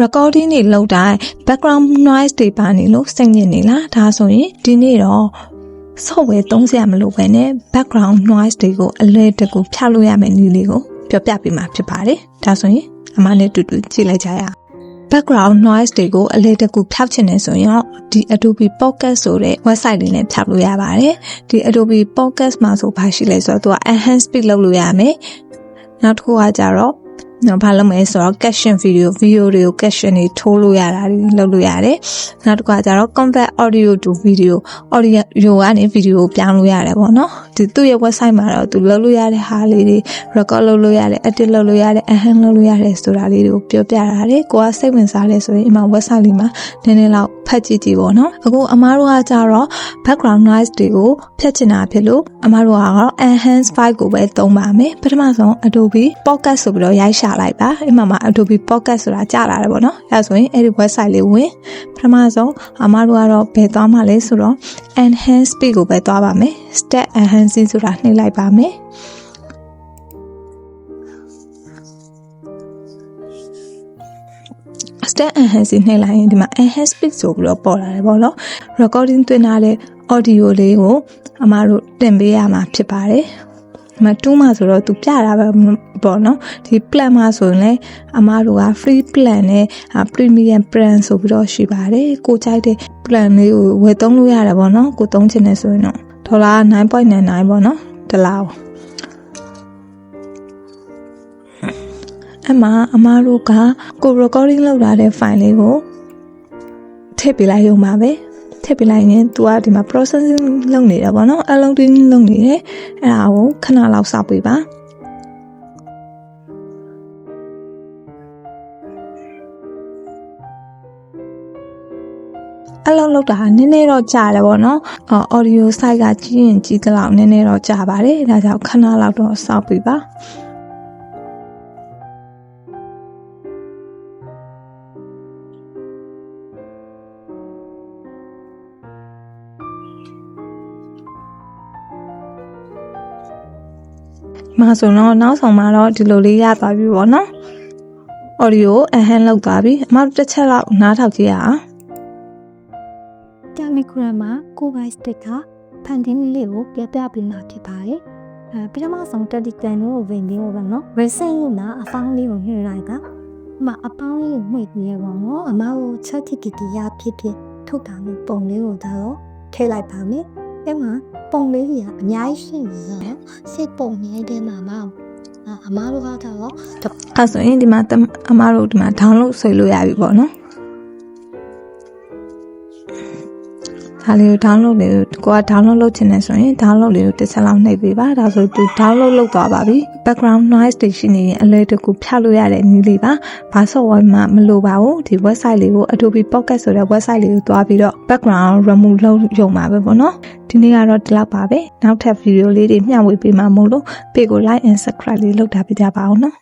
recording တွေလုပ်တိုင်း background noise တွေပါနေလို့စိတ်ညစ်နေလားဒါဆိုရင်ဒီနေ့တော့ software သုံးစရာမလိုဘဲနဲ့ background noise တွေကိုအလဲတကူဖြောက်လို့ရမယ့်နည်းလေးကိုပြောပြပေးမှာဖြစ်ပါတယ်ဒါဆိုရင်အမနဲ့တူတူကြည့်လိုက်ကြရအောင် background noise တွေကိုအလဲတကူဖြောက်ချင်နေဆိုရင်ဒီ Adobe Podcast ဆိုတဲ့ website လေးနဲ့ဖြောက်လို့ရပါတယ်ဒီ Adobe Podcast မှာဆိုဘာရှိလဲဆိုတော့သူက enhance speed လုပ်လို့ရမယ်နောက်တစ်ခုကကြတော့ဘာလုပ်မလဲဆိုတော့ caption video တွေကို caption တွေထိုးလို့ရတာတွေလုပ်လို့ရတယ်နောက်တစ်ခါကျတော့ convert audio to video ကနေ video ကိုပြောင်းလို့ရတယ်ပေါ့နော်ဒီသူ့ရဲ့ website မှာတော့သူလုပ်လို့ရတဲ့ဟာလေးတွေ record လုပ်လို့ရတယ် edit လုပ်လို့ရတယ် enhance လုပ်လို့ရတယ်ဆိုတာလေးတွေကိုပြောပြရတယ်ကိုကစိတ်ဝင်စားလဲဆိုရင်အမ website လေးမှာနည်းနည်းလောက်ဖတ်ကြည့်ကြည့်ပေါ့နော်အခုအမားတို့ကကြတော့ background noise တွေကိုဖျက်ချင်တာဖြစ်လို့အမားတို့ကတော့ enhance file ကိုပဲသုံးပါမယ်ပထမဆုံး Adobe Podcast ဆိုပြီးတော့ရိုက်ရှာလိုက်ပါအဲ့မှာ Adobe Podcast ဆိုတာကြာလာတယ်ပေါ့နော်အဲဆိုရင်အဲ့ဒီ website လေးဝင်ပထမဆုံးအမားတို့ကတော့ဘယ်သွားမှာလဲဆိုတော့ enhance speed ကိုပဲသွားပါမယ် step enhancing ဆိုတာနှိပ်လိုက်ပါမယ်step enhancing နှိပ်လိုက်ရင်ဒီမှာ enhance speed ဆိုပြီးတော့ပေါ်လာတယ်ပေါ့နော် recording သွင်းထားတဲ့ audio လေးကိုအမားတို့တင်ပေးရမှာဖြစ်ပါတယ်မတူးမှာဆိုတော့သူပြတာပဲပေါ့နော်ဒီ plan မှာဆိုရင်လည်းအမားတို့က free plan နဲ့ premium plan ဆိုပြီးတော့ရှိပါတယ်ကိုကြိုက်တဲ့ plan လေးကိုဝယ်သုံးလို့ရတယ်ပေါ့နော်ကိုသုံးချင်တယ်ဆိုရင်တော့ဒေါ်လာ 9.99 ပေါ့နော်တစ်လားအမားတို့ကကို recording လုပ်လာတဲ့ file လေးကိုထည့်ပေးလိုက်ရုံပါပဲထည့်ပေးလိုက်ရင် तू ကဒီမှာ processing လုပ်နေတာပေါ့နော်အလုံးတွင်းလုပ်နေတယ်အဲ့ဒါကိုခဏလောက်စောင့်ပေးပါအလုံးလောက်တာနည်းနည်းတော့ကြာတယ်ပေါ့နော် audio site ကကြီးရင်ကြီးသလောက်နည်းနည်းတော့ကြာပါတယ်ဒါကြောင့်ခဏလောက်တော့စောင့်ပေးပါမှာဆိုတော့နောက်ဆုံးမှာတော့ဒီလိုလေးရသွားပြီပေါ့နော် audio enhance လုပ်သွားပြီအမတစ်ချက်လောက်နားထောင်ကြည့်ရအောင် Telegram မှာကိုပိုင် sticker ဖန်တီးလေးကိုပြပြပေးမှာဖြစ်ပါတယ်ပထမဆုံး Telegram ကိုဝင်ပြီးတော့နော် recent လို့နာအပေါင်းလေးကိုညှိလိုက်ကအပေါင်းလေးကိုမှိတ်ပြီးရပါတော့အမကိုချက်တိတိရဖြစ်ထုတ်တာလို့ပုံလေးကိုတော့ထည့်လိုက်ပါမယ်အဲ့မှာပုံလေးကြီးကအများကြီးရှိနေတော့စိတ်ပုံနေတဲ့မှာအမားတို့ကတော့အဲ့ဆိုရင်ဒီမှာအမားတို့ဒီမှာ download ဆွဲလို့ရပြီပေါ့နော်ဒါလေးကို download လေးကိုက download လုပ်ချင်တယ်ဆိုရင် download လေးကိုတစ်ချက်လောက်နှိပ်ပေးပါဒါဆိုသူ download လုပ်သွားပါပြီ background noise တွေရှိနေရင်အလဲတကူဖြောက်လို့ရတဲ့နည်းလေးပါဘာ software မှမလိုပါဘူးဒီ website လေးကို Adobe Podcast ဆိုတဲ့ website လေးကိုတွားပြီးတော့ background remove လုပ်ရုံပါပဲပေါ့နော်ဒီနေ့ကတော့ဒီလောက်ပါပဲနောက်ထပ် video လေးတွေမျှဝေပေးမှာမို့လို့ page ကို like and subscribe လေးလုပ်ထားပေးကြပါအောင်နော်